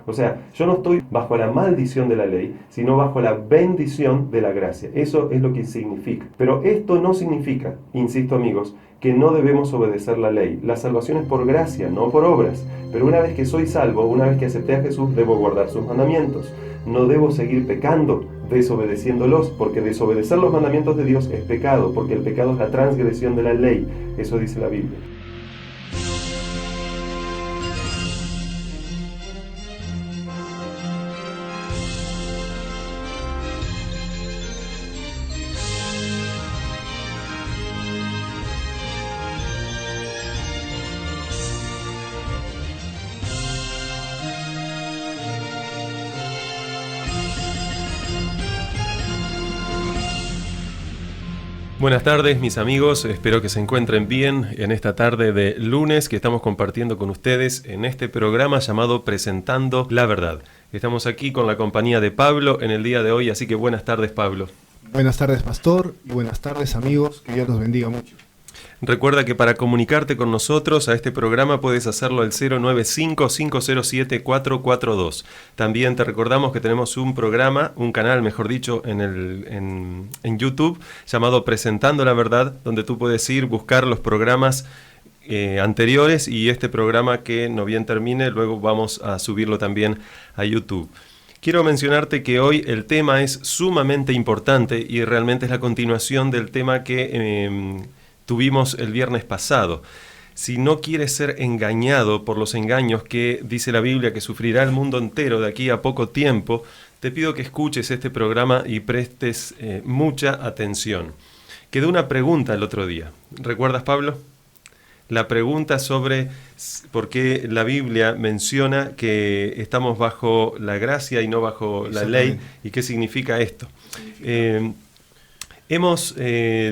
O sea, yo no estoy bajo la maldición de la ley, sino bajo la bendición de la gracia. Eso es lo que significa. Pero esto no significa, insisto amigos, que no debemos obedecer la ley. La salvación es por gracia, no por obras. Pero una vez que soy salvo, una vez que acepté a Jesús, debo guardar sus mandamientos. No debo seguir pecando, desobedeciéndolos, porque desobedecer los mandamientos de Dios es pecado, porque el pecado es la transgresión de la ley. Eso dice la Biblia. Buenas tardes mis amigos, espero que se encuentren bien en esta tarde de lunes que estamos compartiendo con ustedes en este programa llamado Presentando la Verdad. Estamos aquí con la compañía de Pablo en el día de hoy, así que buenas tardes Pablo. Buenas tardes pastor y buenas tardes amigos, que Dios los bendiga mucho. Recuerda que para comunicarte con nosotros a este programa puedes hacerlo al 095-507-442. También te recordamos que tenemos un programa, un canal mejor dicho, en YouTube llamado Presentando la Verdad, donde tú puedes ir, buscar los programas anteriores y este programa que no bien termine, luego vamos a subirlo también a YouTube. Quiero mencionarte que hoy el tema es sumamente importante y realmente es la continuación del tema que tuvimos el viernes pasado. Si no quieres ser engañado por los engaños que dice la Biblia que sufrirá el mundo entero de aquí a poco tiempo, te pido que escuches este programa y prestes mucha atención. Quedó una pregunta el otro día. ¿Recuerdas, Pablo? La pregunta sobre por qué la Biblia menciona que estamos bajo la gracia y no bajo la ley y qué significa esto. Hemos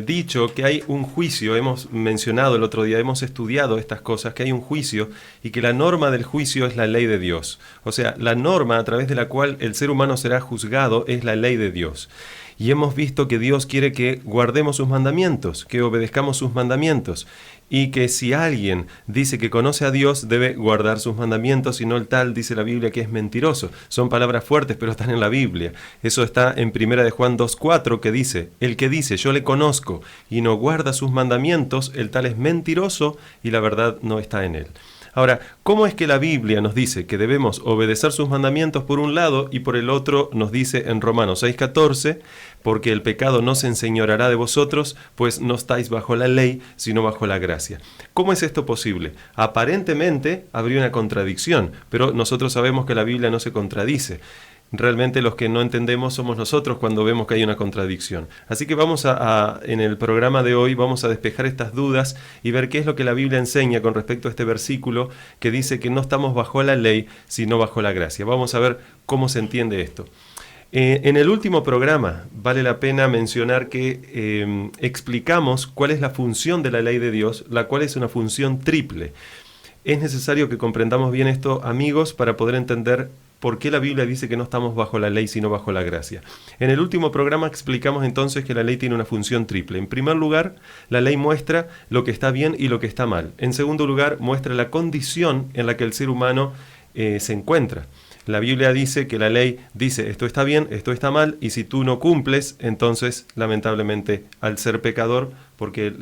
dicho que hay un juicio, hemos mencionado el otro día, hemos estudiado estas cosas, que hay un juicio y que la norma del juicio es la ley de Dios. O sea, la norma a través de la cual el ser humano será juzgado es la ley de Dios. Y hemos visto que Dios quiere que guardemos sus mandamientos, que obedezcamos sus mandamientos. Y que si alguien dice que conoce a Dios, debe guardar sus mandamientos, y no el tal, dice la Biblia, que es mentiroso. Son palabras fuertes, pero están en la Biblia. Eso está en 1 Juan 2:4, que dice, el que dice, yo le conozco, y no guarda sus mandamientos, el tal es mentiroso, y la verdad no está en él. Ahora, ¿cómo es que la Biblia nos dice que debemos obedecer sus mandamientos por un lado y por el otro nos dice en Romanos 6:14, porque el pecado no se enseñoreará de vosotros, pues no estáis bajo la ley, sino bajo la gracia? ¿Cómo es esto posible? Aparentemente habría una contradicción, pero nosotros sabemos que la Biblia no se contradice. Realmente los que no entendemos somos nosotros cuando vemos que hay una contradicción. Así que vamos en el programa de hoy vamos a despejar estas dudas y ver qué es lo que la Biblia enseña con respecto a este versículo que dice que no estamos bajo la ley, sino bajo la gracia. Vamos a ver cómo se entiende esto. En el último programa vale la pena mencionar que explicamos cuál es la función de la ley de Dios, la cual es una función triple. Es necesario que comprendamos bien esto, amigos, para poder entender ¿por qué la Biblia dice que no estamos bajo la ley sino bajo la gracia? En el último programa explicamos entonces que la ley tiene una función triple. En primer lugar, la ley muestra lo que está bien y lo que está mal. En segundo lugar, muestra la condición en la que el ser humano se encuentra. La Biblia dice que la ley dice esto está bien, esto está mal, y si tú no cumples, entonces lamentablemente al ser pecador, porque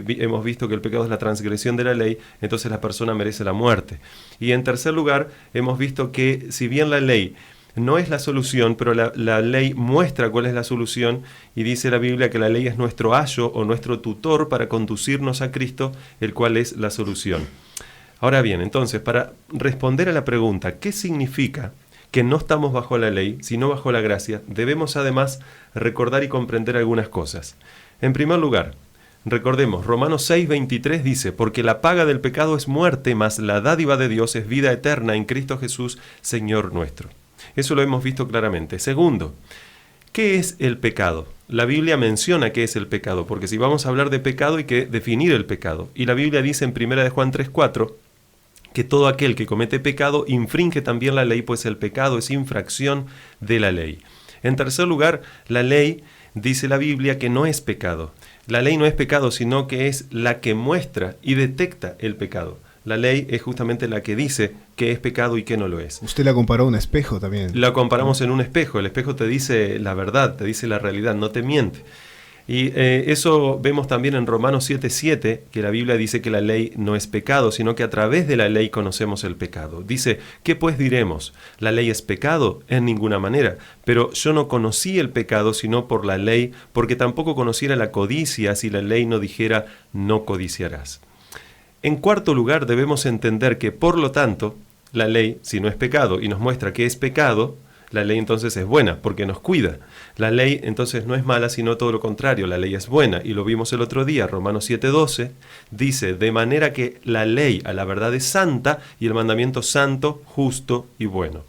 hemos visto que el pecado es la transgresión de la ley, entonces la persona merece la muerte. Y en tercer lugar, hemos visto que si bien la ley no es la solución, pero la ley muestra cuál es la solución, y dice la Biblia que la ley es nuestro ayo o nuestro tutor para conducirnos a Cristo, el cual es la solución. Ahora bien, entonces, para responder a la pregunta, ¿qué significa que no estamos bajo la ley, sino bajo la gracia? Debemos además recordar y comprender algunas cosas. En primer lugar, recordemos, Romanos 6:23 dice, porque la paga del pecado es muerte, mas la dádiva de Dios es vida eterna en Cristo Jesús, Señor nuestro. Eso lo hemos visto claramente. Segundo, ¿qué es el pecado? La Biblia menciona qué es el pecado, porque si vamos a hablar de pecado hay que definir el pecado. Y la Biblia dice en 1 Juan 3:4, que todo aquel que comete pecado infringe también la ley, pues el pecado es infracción de la ley. En tercer lugar, la ley, dice la Biblia, que no es pecado. La ley no es pecado, sino que es la que muestra y detecta el pecado. La ley es justamente la que dice qué es pecado y qué no lo es. Usted la comparó a un espejo también. La comparamos en un espejo. El espejo te dice la verdad, te dice la realidad, no te miente. Y eso vemos también en Romanos 7:7, que la Biblia dice que la ley no es pecado, sino que a través de la ley conocemos el pecado. Dice, ¿qué pues diremos? ¿La ley es pecado? En ninguna manera. Pero yo no conocí el pecado sino por la ley, porque tampoco conociera la codicia si la ley no dijera, no codiciarás. En cuarto lugar, debemos entender que, por lo tanto, la ley, si no es pecado y nos muestra que es pecado, la ley entonces es buena, porque nos cuida. La ley entonces no es mala, sino todo lo contrario, la ley es buena. Y lo vimos el otro día, Romanos 7:12, dice, de manera que la ley a la verdad es santa y el mandamiento santo, justo y bueno.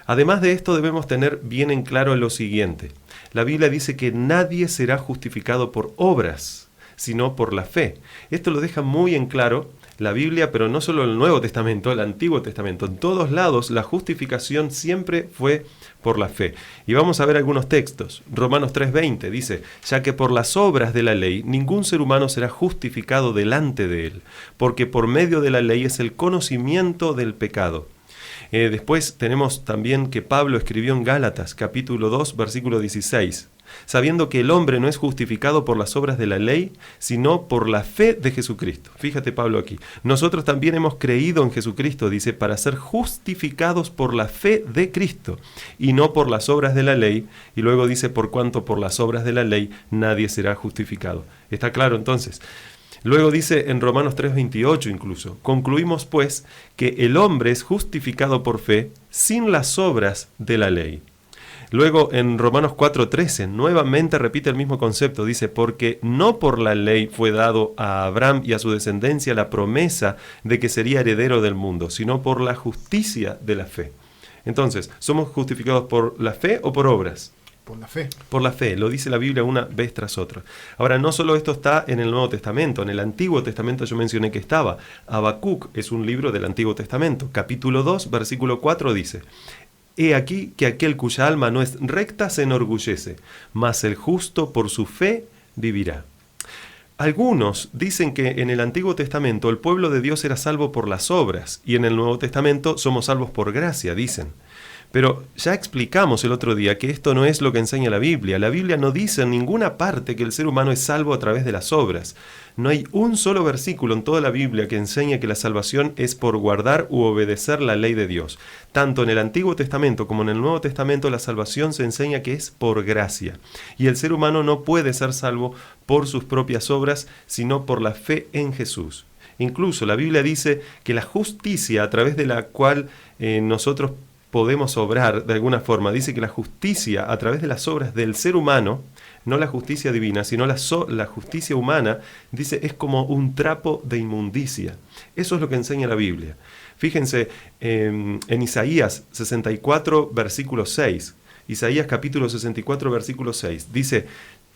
Además de esto debemos tener bien en claro lo siguiente. La Biblia dice que nadie será justificado por obras, sino por la fe. Esto lo deja muy en claro la Biblia, pero no solo el Nuevo Testamento, el Antiguo Testamento. En todos lados la justificación siempre fue por la fe. Y vamos a ver algunos textos. Romanos 3:20 dice, ya que por las obras de la ley ningún ser humano será justificado delante de él, porque por medio de la ley es el conocimiento del pecado. Después tenemos también que Pablo escribió en Gálatas, capítulo 2, versículo 16, sabiendo que el hombre no es justificado por las obras de la ley, sino por la fe de Jesucristo. Fíjate Pablo aquí. Nosotros también hemos creído en Jesucristo, dice, para ser justificados por la fe de Cristo, y no por las obras de la ley. Y luego dice, por cuanto por las obras de la ley nadie será justificado. ¿Está claro entonces? Luego dice en Romanos 3:28 incluso, concluimos pues que el hombre es justificado por fe sin las obras de la ley. Luego en Romanos 4:13 nuevamente repite el mismo concepto, dice, porque no por la ley fue dado a Abraham y a su descendencia la promesa de que sería heredero del mundo, sino por la justicia de la fe. Entonces, ¿somos justificados por la fe o por obras? Por la fe. Por la fe, lo dice la Biblia una vez tras otra. Ahora, no solo esto está en el Nuevo Testamento, en el Antiguo Testamento yo mencioné que estaba. Habacuc es un libro del Antiguo Testamento. Capítulo 2, versículo 4 dice, he aquí que aquel cuya alma no es recta se enorgullece, mas el justo por su fe vivirá. Algunos dicen que en el Antiguo Testamento el pueblo de Dios era salvo por las obras, y en el Nuevo Testamento somos salvos por gracia, dicen. Pero ya explicamos el otro día que esto no es lo que enseña la Biblia. La Biblia no dice en ninguna parte que el ser humano es salvo a través de las obras. No hay un solo versículo en toda la Biblia que enseñe que la salvación es por guardar u obedecer la ley de Dios. Tanto en el Antiguo Testamento como en el Nuevo Testamento la salvación se enseña que es por gracia. Y el ser humano no puede ser salvo por sus propias obras, sino por la fe en Jesús. Incluso la Biblia dice que la justicia a través de la cual nosotros podemos obrar de alguna forma, dice que la justicia a través de las obras del ser humano, no la justicia divina, sino la justicia humana, dice, es como un trapo de inmundicia. Eso es lo que enseña la Biblia. Fíjense en Isaías 64, versículo 6. Isaías capítulo 64, versículo 6. Dice,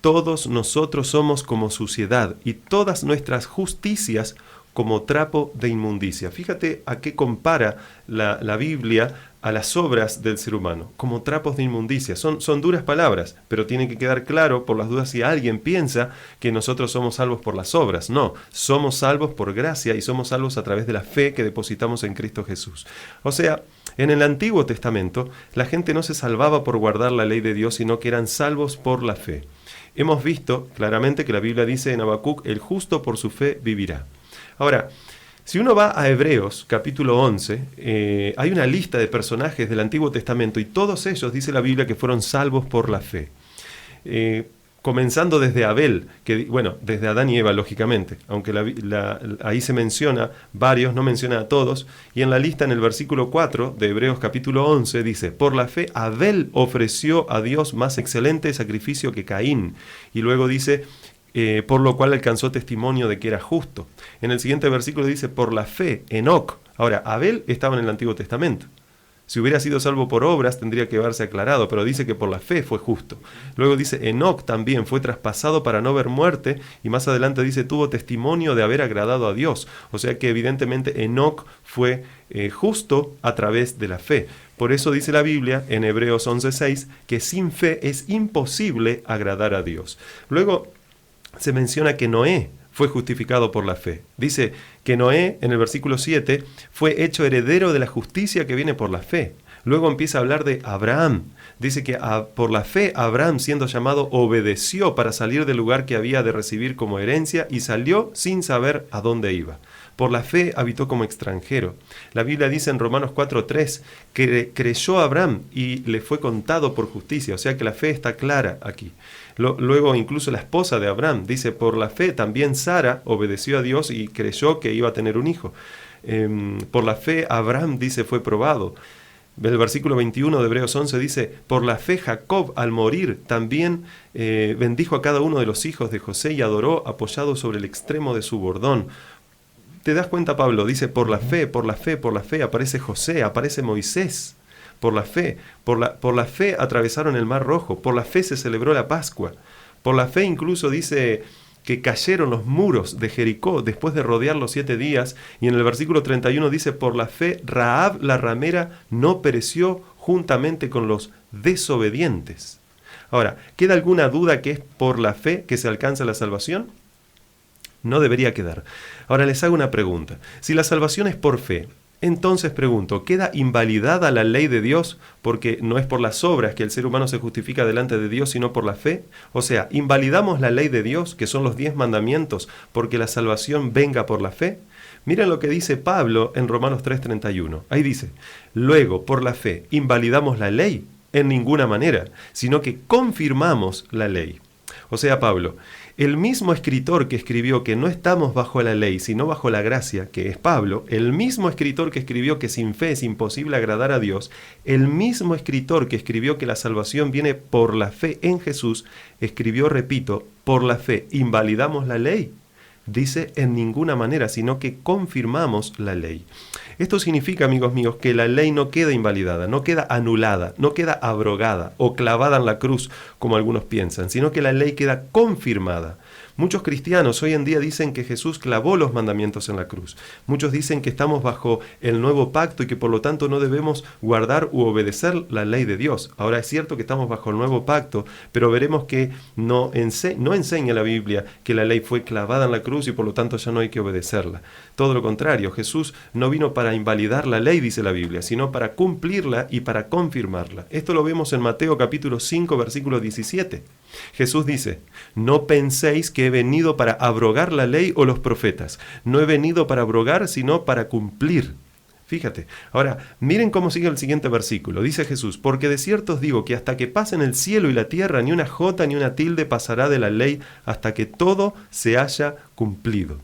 todos nosotros somos como suciedad y todas nuestras justicias como trapo de inmundicia. Fíjate a qué compara la Biblia a las obras del ser humano, como trapos de inmundicia. Son duras palabras, pero tiene que quedar claro por las dudas si alguien piensa que nosotros somos salvos por las obras. No, somos salvos por gracia y somos salvos a través de la fe que depositamos en Cristo Jesús. O sea, en el Antiguo Testamento, la gente no se salvaba por guardar la ley de Dios, sino que eran salvos por la fe. Hemos visto claramente que la Biblia dice en Habacuc, el justo por su fe vivirá. Ahora, si uno va a Hebreos, capítulo 11, hay una lista de personajes del Antiguo Testamento y todos ellos, dice la Biblia, que fueron salvos por la fe. Comenzando desde Abel, desde Adán y Eva, lógicamente, aunque ahí se menciona varios, no menciona a todos, y en la lista en el versículo 4 de Hebreos capítulo 11 dice, por la fe Abel ofreció a Dios más excelente sacrificio que Caín, y luego dice, por lo cual alcanzó testimonio de que era justo. En el siguiente versículo dice, por la fe, Enoc. Ahora, Abel estaba en el Antiguo Testamento. Si hubiera sido salvo por obras, tendría que haberse aclarado, pero dice que por la fe fue justo. Luego dice, Enoc también fue traspasado para no ver muerte, y más adelante dice, tuvo testimonio de haber agradado a Dios. O sea que evidentemente Enoc fue justo a través de la fe. Por eso dice la Biblia en Hebreos 11:6, que sin fe es imposible agradar a Dios. Luego se menciona que Noé fue justificado por la fe. Dice que Noé, en el versículo 7, fue hecho heredero de la justicia que viene por la fe. Luego empieza a hablar de Abraham. Dice que por la fe Abraham, siendo llamado, obedeció para salir del lugar que había de recibir como herencia y salió sin saber a dónde iba. Por la fe habitó como extranjero. La Biblia dice en Romanos 4:3 que creyó a Abraham y le fue contado por justicia. O sea que la fe está clara aquí. Luego incluso la esposa de Abraham dice, por la fe también Sara obedeció a Dios y creyó que iba a tener un hijo. Por la fe Abraham, dice, fue probado. El versículo 21 de Hebreos 11 dice, por la fe Jacob al morir también bendijo a cada uno de los hijos de José y adoró apoyado sobre el extremo de su bordón. ¿Te das cuenta, Pablo? Dice, por la fe, por la fe, por la fe, aparece José, aparece Moisés. Por la fe atravesaron el Mar Rojo, por la fe se celebró la Pascua. Por la fe incluso dice que cayeron los muros de Jericó después de rodear los 7 días. Y en el versículo 31 dice, por la fe Rahab la ramera no pereció juntamente con los desobedientes. Ahora, ¿queda alguna duda que es por la fe que se alcanza la salvación? No debería quedar. Ahora les hago una pregunta. Si la salvación es por fe, entonces pregunto, ¿queda invalidada la ley de Dios porque no es por las obras que el ser humano se justifica delante de Dios, sino por la fe? O sea, ¿invalidamos la ley de Dios, que son los 10 mandamientos, porque la salvación venga por la fe? Miren lo que dice Pablo en Romanos 3:31. Ahí dice, luego, por la fe, ¿invalidamos la ley? En ninguna manera, sino que confirmamos la ley. O sea, Pablo, el mismo escritor que escribió que no estamos bajo la ley, sino bajo la gracia, que es Pablo, el mismo escritor que escribió que sin fe es imposible agradar a Dios, el mismo escritor que escribió que la salvación viene por la fe en Jesús, escribió, repito, por la fe, ¿invalidamos la ley? Dice, en ninguna manera, sino que confirmamos la ley. Esto significa, amigos míos, que la ley no queda invalidada, no queda anulada, no queda abrogada o clavada en la cruz, como algunos piensan, sino que la ley queda confirmada. Muchos cristianos hoy en día dicen que Jesús clavó los mandamientos en la cruz. Muchos dicen que estamos bajo el nuevo pacto y que por lo tanto no debemos guardar u obedecer la ley de Dios. Ahora es cierto que estamos bajo el nuevo pacto, pero veremos que no enseña la Biblia que la ley fue clavada en la cruz y por lo tanto ya no hay que obedecerla. Todo lo contrario, Jesús no vino para invalidar la ley, dice la Biblia, sino para cumplirla y para confirmarla. Esto lo vemos en Mateo capítulo 5, versículo 17. Jesús dice, no penséis que he venido para abrogar la ley o los profetas. No he venido para abrogar, sino para cumplir. Fíjate. Ahora, miren cómo sigue el siguiente versículo. Dice Jesús, porque de cierto os digo que hasta que pasen el cielo y la tierra, ni una jota ni una tilde pasará de la ley hasta que todo se haya cumplido.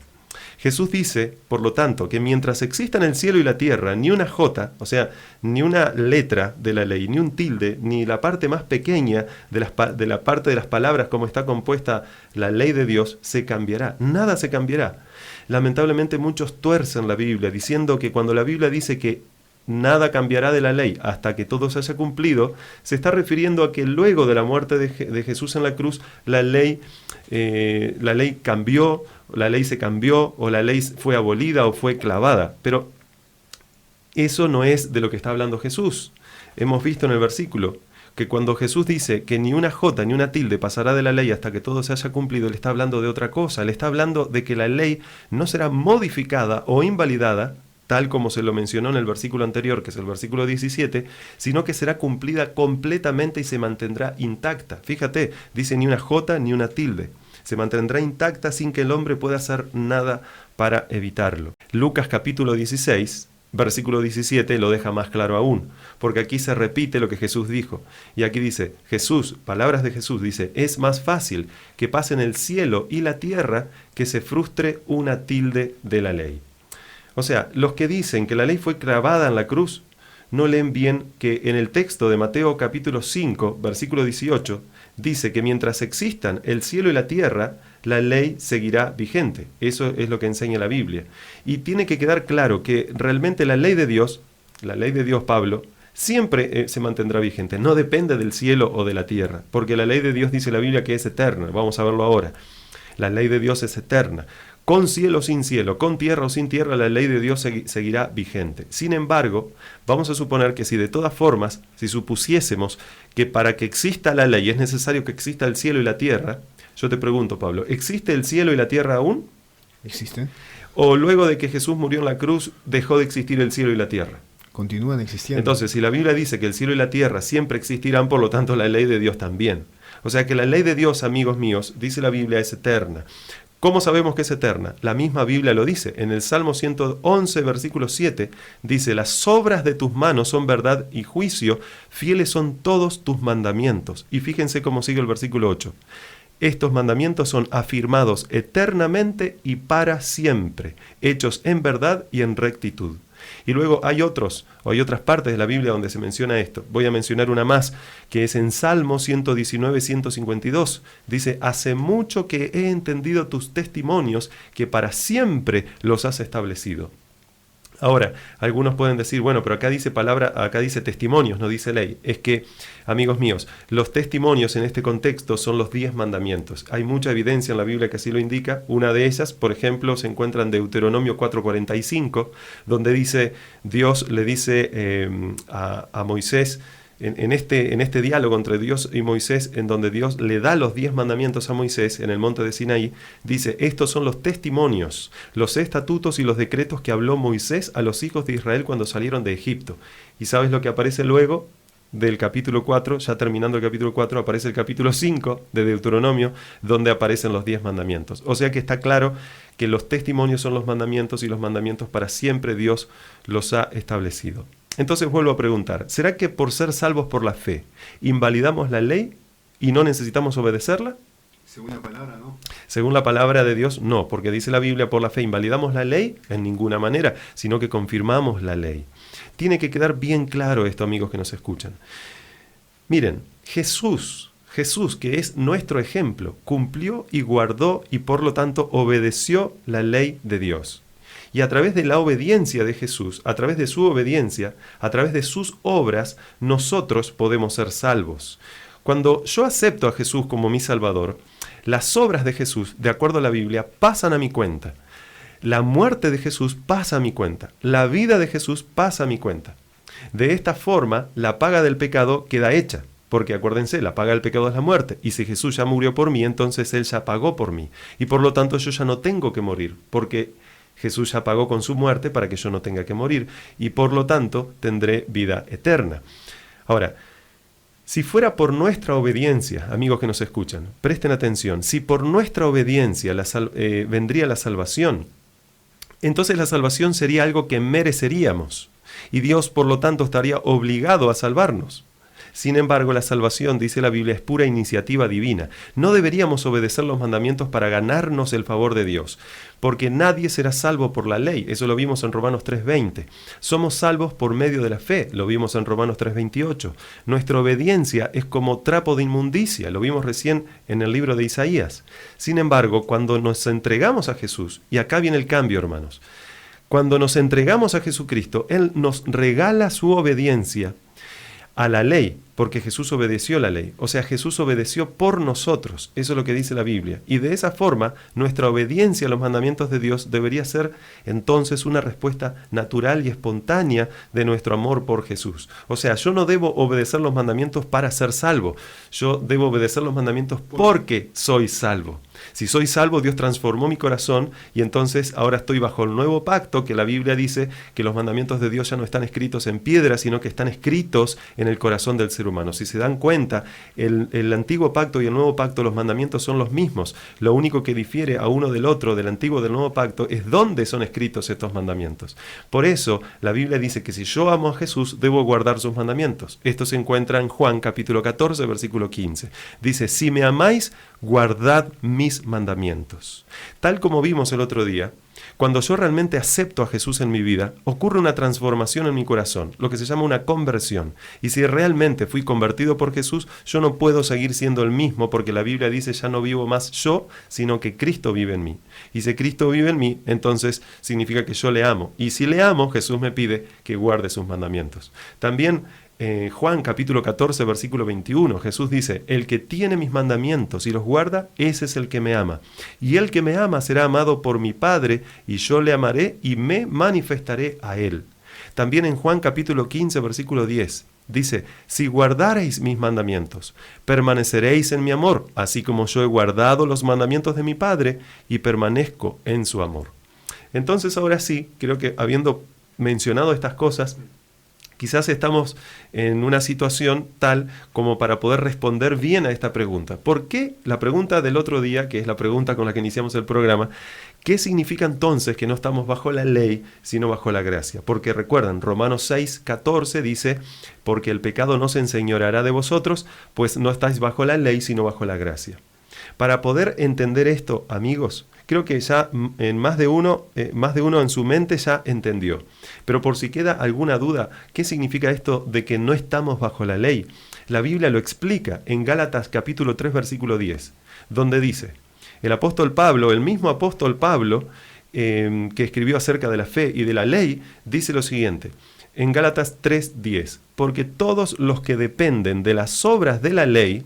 Jesús dice, por lo tanto, que mientras existan el cielo y la tierra, ni una jota, o sea, ni una letra de la ley, ni un tilde, ni la parte más pequeña de la parte de las palabras como está compuesta la ley de Dios, se cambiará. Nada se cambiará. Lamentablemente muchos tuercen la Biblia, diciendo que cuando la Biblia dice que nada cambiará de la ley hasta que todo se haya cumplido, se está refiriendo a que luego de la muerte de Jesús en la cruz, la ley cambió, la ley se cambió, o la ley fue abolida o fue clavada. Pero eso no es de lo que está hablando Jesús. Hemos visto en el versículo que cuando Jesús dice que ni una jota ni una tilde pasará de la ley hasta que todo se haya cumplido, le está hablando de otra cosa. Le está hablando de que la ley no será modificada o invalidada, tal como se lo mencionó en el versículo anterior, que es el versículo 17, sino que será cumplida completamente y se mantendrá intacta. Fíjate, dice ni una jota ni una tilde. Se mantendrá intacta sin que el hombre pueda hacer nada para evitarlo. Lucas capítulo 16, versículo 17 lo deja más claro aún, porque aquí se repite lo que Jesús dijo. Y aquí dice, Jesús, palabras de Jesús, dice, es más fácil que pasen el cielo y la tierra que se frustre una tilde de la ley. O sea, los que dicen que la ley fue clavada en la cruz, no leen bien que en el texto de Mateo capítulo 5, versículo 18, dice que mientras existan el cielo y la tierra, la ley seguirá vigente. Eso es lo que enseña la Biblia. Y tiene que quedar claro que realmente la ley de Dios, Pablo, siempre se mantendrá vigente. No depende del cielo o de la tierra, porque la ley de Dios dice la Biblia que es eterna. Vamos a verlo ahora. La ley de Dios es eterna. Con cielo o sin cielo, con tierra o sin tierra, la ley de Dios seguirá vigente. Sin embargo, vamos a suponer que si de todas formas, si supusiésemos que para que exista la ley es necesario que exista el cielo y la tierra, yo te pregunto, Pablo, ¿existe el cielo y la tierra aún? ¿Existen? O luego de que Jesús murió en la cruz, dejó de existir el cielo y la tierra. Continúan existiendo. Entonces, si la Biblia dice que el cielo y la tierra siempre existirán, por lo tanto la ley de Dios también. O sea que la ley de Dios, amigos míos, dice la Biblia, es eterna. ¿Cómo sabemos que es eterna? La misma Biblia lo dice. En el Salmo 111, versículo 7, dice: las obras de tus manos son verdad y juicio, fieles son todos tus mandamientos. Y fíjense cómo sigue el versículo 8. Estos mandamientos son afirmados eternamente y para siempre, hechos en verdad y en rectitud. Y luego hay otras partes de la Biblia donde se menciona esto. Voy a mencionar una más, que es en Salmo 119, 152. Dice: hace mucho que he entendido tus testimonios, que para siempre los has establecido. Ahora, algunos pueden decir, bueno, pero acá dice testimonios, no dice ley. Es que, amigos míos, los testimonios en este contexto son los 10 mandamientos. Hay mucha evidencia en la Biblia que así lo indica. Una de ellas, por ejemplo, se encuentra en Deuteronomio 4:45, donde Dios le dice a Moisés, en este diálogo entre Dios y Moisés, en donde Dios le da los 10 mandamientos a Moisés en el monte de Sinaí, dice: estos son los testimonios, los estatutos y los decretos que habló Moisés a los hijos de Israel cuando salieron de Egipto. ¿Y sabes lo que aparece luego del capítulo 4? Ya terminando el capítulo 4, aparece el capítulo 5 de Deuteronomio, donde aparecen los 10 mandamientos. O sea que está claro que los testimonios son los mandamientos, y los mandamientos para siempre Dios los ha establecido. Entonces vuelvo a preguntar, ¿será que por ser salvos por la fe invalidamos la ley y no necesitamos obedecerla? Según la palabra, ¿no? Según la palabra de Dios, no, porque dice la Biblia, por la fe invalidamos la ley en ninguna manera, sino que confirmamos la ley. Tiene que quedar bien claro esto, amigos que nos escuchan. Miren, Jesús, que es nuestro ejemplo, cumplió y guardó y por lo tanto obedeció la ley de Dios. Y a través de la obediencia de Jesús, a través de su obediencia, a través de sus obras, nosotros podemos ser salvos. Cuando yo acepto a Jesús como mi Salvador, las obras de Jesús, de acuerdo a la Biblia, pasan a mi cuenta. La muerte de Jesús pasa a mi cuenta. La vida de Jesús pasa a mi cuenta. De esta forma, la paga del pecado queda hecha. Porque acuérdense, la paga del pecado es la muerte. Y si Jesús ya murió por mí, entonces Él ya pagó por mí. Y por lo tanto yo ya no tengo que morir, porque Jesús ya pagó con su muerte para que yo no tenga que morir, y por lo tanto tendré vida eterna. Ahora, si fuera por nuestra obediencia, amigos que nos escuchan, presten atención, si por nuestra obediencia vendría la salvación, entonces la salvación sería algo que mereceríamos, y Dios por lo tanto estaría obligado a salvarnos. Sin embargo, la salvación, dice la Biblia, es pura iniciativa divina. No deberíamos obedecer los mandamientos para ganarnos el favor de Dios, porque nadie será salvo por la ley. Eso lo vimos en Romanos 3:20. Somos salvos por medio de la fe. Lo vimos en Romanos 3:28. Nuestra obediencia es como trapo de inmundicia. Lo vimos recién en el libro de Isaías. Sin embargo, cuando nos entregamos a Jesús, y acá viene el cambio, hermanos, cuando nos entregamos a Jesucristo, Él nos regala su obediencia a la ley, porque Jesús obedeció la ley. O sea, Jesús obedeció por nosotros. Eso es lo que dice la Biblia. Y de esa forma, nuestra obediencia a los mandamientos de Dios debería ser entonces una respuesta natural y espontánea de nuestro amor por Jesús. O sea, yo no debo obedecer los mandamientos para ser salvo. Yo debo obedecer los mandamientos porque soy salvo. Si soy salvo, Dios transformó mi corazón y entonces ahora estoy bajo el nuevo pacto, que la Biblia dice que los mandamientos de Dios ya no están escritos en piedra, sino que están escritos en el corazón del ser humano. Si se dan cuenta, el antiguo pacto y el nuevo pacto, los mandamientos son los mismos. Lo único que difiere a uno del otro, del antiguo y del nuevo pacto, es dónde son escritos estos mandamientos. Por eso, la Biblia dice que si yo amo a Jesús, debo guardar sus mandamientos. Esto se encuentra en Juan capítulo 14, versículo 15. Dice: si me amáis, guardad mis mandamientos. Tal como vimos el otro día, cuando yo realmente acepto a Jesús en mi vida, ocurre una transformación en mi corazón, lo que se llama una conversión. Y si realmente fui convertido por Jesús, yo no puedo seguir siendo el mismo, porque la Biblia dice: ya no vivo más yo, sino que Cristo vive en mí. Y si Cristo vive en mí, entonces significa que yo le amo. Y si le amo, Jesús me pide que guarde sus mandamientos. También Juan capítulo 14, versículo 21, Jesús dice: el que tiene mis mandamientos y los guarda, ese es el que me ama. Y el que me ama será amado por mi Padre, y yo le amaré y me manifestaré a él. También en Juan capítulo 15, versículo 10, Dice, si guardareis mis mandamientos, permaneceréis en mi amor, así como yo he guardado los mandamientos de mi Padre y permanezco en su amor. Entonces ahora sí, creo que habiendo mencionado estas cosas, quizás estamos en una situación tal como para poder responder bien a esta pregunta. ¿Por qué? La pregunta del otro día, que es la pregunta con la que iniciamos el programa, ¿qué significa entonces que no estamos bajo la ley, sino bajo la gracia? Porque recuerdan, Romanos 6:14 dice, porque el pecado no se enseñoreará de vosotros, pues no estáis bajo la ley, sino bajo la gracia. Para poder entender esto, amigos, creo que ya en más de uno en su mente ya entendió. Pero por si queda alguna duda, ¿qué significa esto de que no estamos bajo la ley? La Biblia lo explica en Gálatas capítulo 3, versículo 10, donde dice, el apóstol Pablo, el mismo apóstol Pablo, que escribió acerca de la fe y de la ley, dice lo siguiente, en Gálatas 3:10, porque todos los que dependen de las obras de la ley,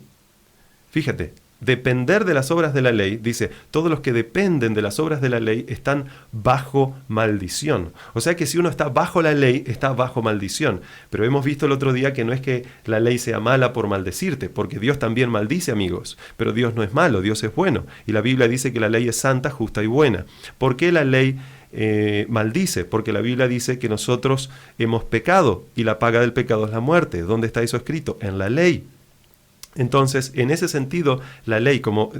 fíjate, depender de las obras de la ley, dice, todos los que dependen de las obras de la ley están bajo maldición. O sea que si uno está bajo la ley, está bajo maldición. Pero hemos visto el otro día que no es que la ley sea mala por maldecirte, porque Dios también maldice, amigos. Pero Dios no es malo, Dios es bueno. Y la Biblia dice que la ley es santa, justa y buena. ¿Por qué la ley maldice? Porque la Biblia dice que nosotros hemos pecado y la paga del pecado es la muerte. ¿Dónde está eso escrito? En la ley. Entonces, en ese sentido, la ley como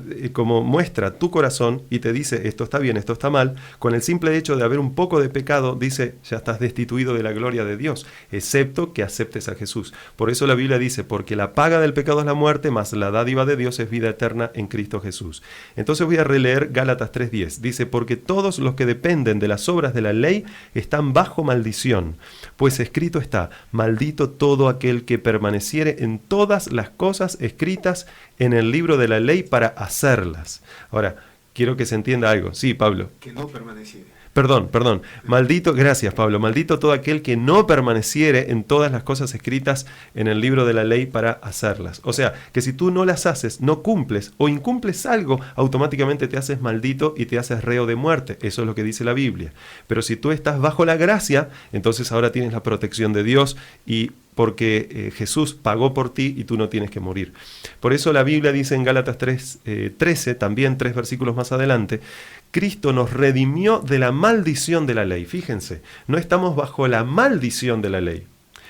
muestra tu corazón y te dice esto está bien, esto está mal, con el simple hecho de haber un poco de pecado, dice ya estás destituido de la gloria de Dios, excepto que aceptes a Jesús. Por eso la Biblia dice, porque la paga del pecado es la muerte, mas la dádiva de Dios es vida eterna en Cristo Jesús. Entonces voy a releer Gálatas 3:10. Dice, porque todos los que dependen de las obras de la ley están bajo maldición, pues escrito está, maldito todo aquel que permaneciere en todas las cosas escritas en el libro de la ley para hacerlas. Ahora, quiero que se entienda algo. Sí, Pablo. Que no permaneciere. Perdón. Maldito, gracias Pablo, maldito todo aquel que no permaneciere en todas las cosas escritas en el libro de la ley para hacerlas. O sea, que si tú no las haces, no cumples o incumples algo, automáticamente te haces maldito y te haces reo de muerte. Eso es lo que dice la Biblia. Pero si tú estás bajo la gracia, entonces ahora tienes la protección de Dios y porque Jesús pagó por ti y tú no tienes que morir. Por eso la Biblia dice en Gálatas 3:13, también 3 versículos más adelante, Cristo nos redimió de la maldición de la ley. Fíjense, no estamos bajo la maldición de la ley.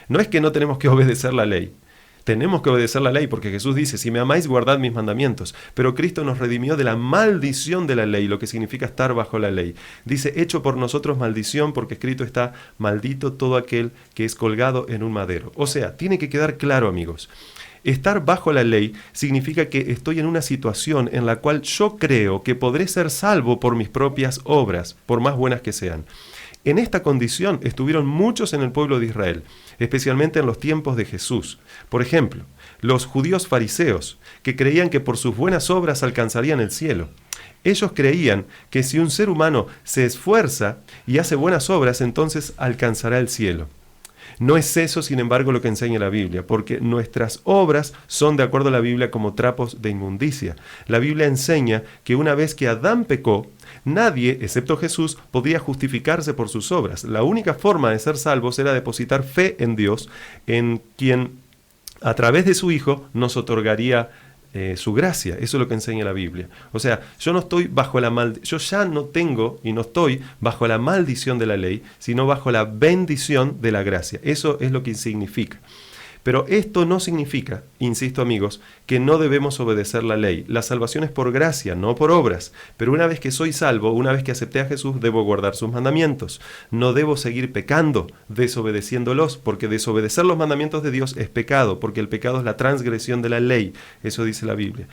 No es que no tenemos que obedecer la ley. Tenemos que obedecer la ley porque Jesús dice, si me amáis, guardad mis mandamientos. Pero Cristo nos redimió de la maldición de la ley, lo que significa estar bajo la ley. Dice, hecho por nosotros maldición porque escrito está, maldito todo aquel que es colgado en un madero. O sea, tiene que quedar claro, amigos. Estar bajo la ley significa que estoy en una situación en la cual yo creo que podré ser salvo por mis propias obras, por más buenas que sean. En esta condición estuvieron muchos en el pueblo de Israel, especialmente en los tiempos de Jesús. Por ejemplo, los judíos fariseos, que creían que por sus buenas obras alcanzarían el cielo. Ellos creían que si un ser humano se esfuerza y hace buenas obras, entonces alcanzará el cielo. No es eso, sin embargo, lo que enseña la Biblia, porque nuestras obras son, de acuerdo a la Biblia, como trapos de inmundicia. La Biblia enseña que una vez que Adán pecó, nadie, excepto Jesús, podía justificarse por sus obras. La única forma de ser salvos era depositar fe en Dios, en quien, a través de su Hijo, nos otorgaría su gracia. Eso es lo que enseña la Biblia. O sea, yo no estoy bajo yo ya no tengo y no estoy bajo la maldición de la ley, sino bajo la bendición de la gracia. Eso es lo que significa. Pero esto no significa, insisto amigos, que no debemos obedecer la ley. La salvación es por gracia, no por obras. Pero una vez que soy salvo, una vez que acepté a Jesús, debo guardar sus mandamientos. No debo seguir pecando, desobedeciéndolos, porque desobedecer los mandamientos de Dios es pecado, porque el pecado es la transgresión de la ley. Eso dice la Biblia.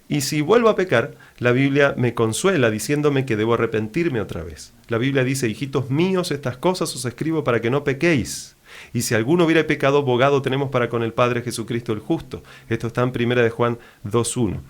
Y si vuelvo a pecar, la Biblia me consuela diciéndome que debo arrepentirme otra vez. La Biblia dice, hijitos míos, estas cosas os escribo para que no pequéis. Y si alguno hubiera pecado, abogado tenemos para con el Padre, Jesucristo el justo. Esto está en 1 Juan 2:1.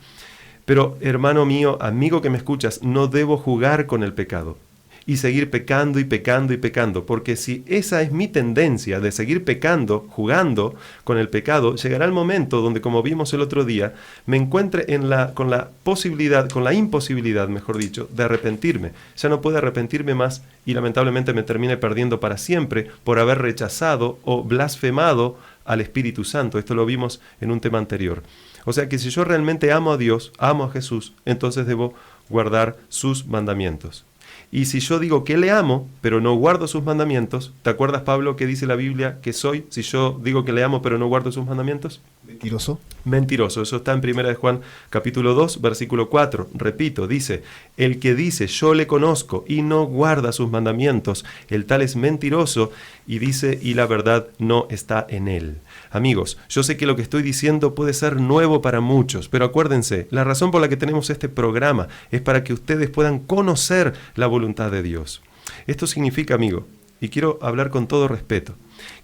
Pero, hermano mío, amigo que me escuchas, no debo jugar con el pecado y seguir pecando y pecando y pecando, porque si esa es mi tendencia de seguir pecando, jugando con el pecado, llegará el momento donde, como vimos el otro día, me encuentre con la imposibilidad, mejor dicho, de arrepentirme. Ya no puedo arrepentirme más y lamentablemente me termine perdiendo para siempre por haber rechazado o blasfemado al Espíritu Santo. Esto lo vimos en un tema anterior. O sea que si yo realmente amo a Dios, amo a Jesús, entonces debo guardar sus mandamientos. Y si yo digo que le amo, pero no guardo sus mandamientos, ¿te acuerdas, Pablo, que dice la Biblia que soy si yo digo que le amo, pero no guardo sus mandamientos? Mentiroso. Mentiroso. Eso está en 1 de Juan capítulo 2, versículo 4. Repito, dice, el que dice yo le conozco y no guarda sus mandamientos, el tal es mentiroso, y dice, y la verdad no está en él. Amigos, yo sé que lo que estoy diciendo puede ser nuevo para muchos, pero acuérdense, la razón por la que tenemos este programa es para que ustedes puedan conocer la voluntad de Dios. Esto significa, amigo, y quiero hablar con todo respeto,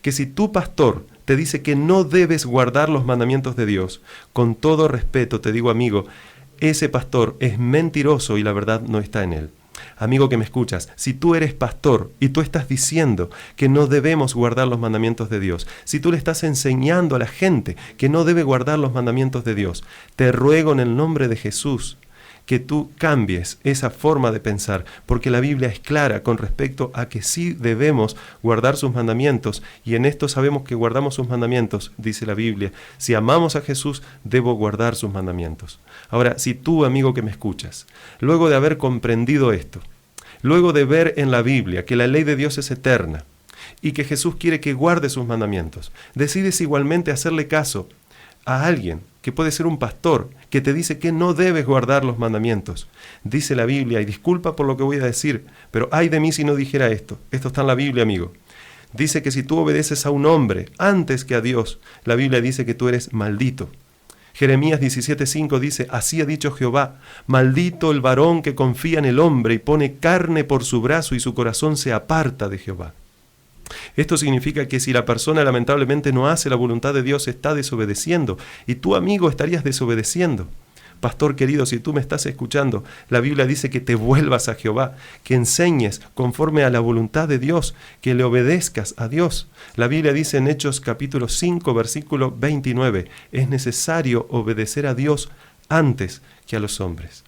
que si tu pastor te dice que no debes guardar los mandamientos de Dios, con todo respeto te digo, amigo, ese pastor es mentiroso y la verdad no está en él. Amigo que me escuchas, si tú eres pastor y tú estás diciendo que no debemos guardar los mandamientos de Dios, si tú le estás enseñando a la gente que no debe guardar los mandamientos de Dios, te ruego en el nombre de Jesús que tú cambies esa forma de pensar, porque la Biblia es clara con respecto a que sí debemos guardar sus mandamientos, y en esto sabemos que guardamos sus mandamientos, dice la Biblia. Si amamos a Jesús, debo guardar sus mandamientos. Ahora, si tú, amigo que me escuchas, luego de haber comprendido esto, luego de ver en la Biblia que la ley de Dios es eterna, y que Jesús quiere que guarde sus mandamientos, decides igualmente hacerle caso a alguien que puede ser un pastor, que te dice que no debes guardar los mandamientos. Dice la Biblia, y disculpa por lo que voy a decir, pero ay de mí si no dijera esto. Esto está en la Biblia, amigo. Dice que si tú obedeces a un hombre antes que a Dios, la Biblia dice que tú eres maldito. Jeremías 17:5 dice, así ha dicho Jehová, maldito el varón que confía en el hombre y pone carne por su brazo y su corazón se aparta de Jehová. Esto significa que si la persona lamentablemente no hace la voluntad de Dios, está desobedeciendo, y tú, amigo, estarías desobedeciendo. Pastor querido, si tú me estás escuchando, la Biblia dice que te vuelvas a Jehová, que enseñes conforme a la voluntad de Dios, que le obedezcas a Dios. La Biblia dice en Hechos capítulo 5, versículo 29, es necesario obedecer a Dios antes que a los hombres.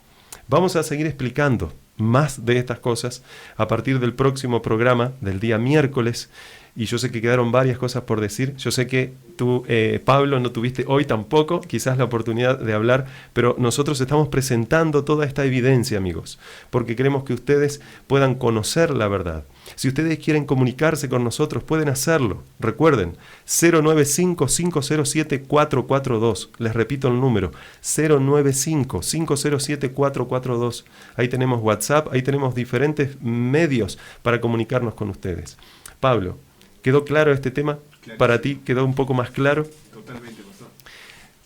Vamos a seguir explicando más de estas cosas a partir del próximo programa del día miércoles, y yo sé que quedaron varias cosas por decir. Yo sé que tú, Pablo, no tuviste hoy tampoco quizás la oportunidad de hablar, pero nosotros estamos presentando toda esta evidencia, amigos, porque queremos que ustedes puedan conocer la verdad. Si ustedes quieren comunicarse con nosotros, pueden hacerlo. Recuerden, 095-507-442. Les repito el número, 095-507-442. Ahí tenemos WhatsApp, ahí tenemos diferentes medios para comunicarnos con ustedes. Pablo, ¿quedó claro este tema? Claro. ¿Para ti quedó un poco más claro? Totalmente, pastor.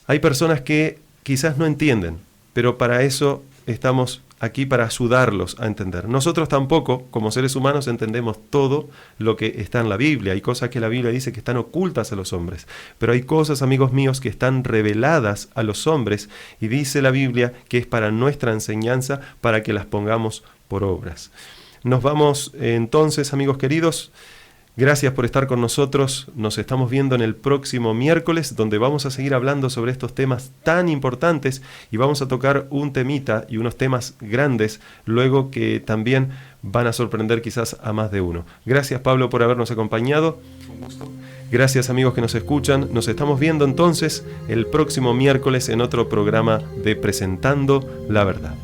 Hay personas que quizás no entienden, pero para eso estamos aquí, para ayudarlos a entender. Nosotros tampoco, como seres humanos, entendemos todo lo que está en la Biblia. Hay cosas que la Biblia dice que están ocultas a los hombres, pero hay cosas, amigos míos, que están reveladas a los hombres, y dice la Biblia que es para nuestra enseñanza, para que las pongamos por obras. Nos vamos entonces, amigos queridos. Gracias por estar con nosotros. Nos estamos viendo en el próximo miércoles, donde vamos a seguir hablando sobre estos temas tan importantes, y vamos a tocar un temita y unos temas grandes luego que también van a sorprender quizás a más de uno. Gracias, Pablo, por habernos acompañado. Un gusto. Gracias, amigos que nos escuchan. Nos estamos viendo entonces el próximo miércoles en otro programa de Presentando la Verdad.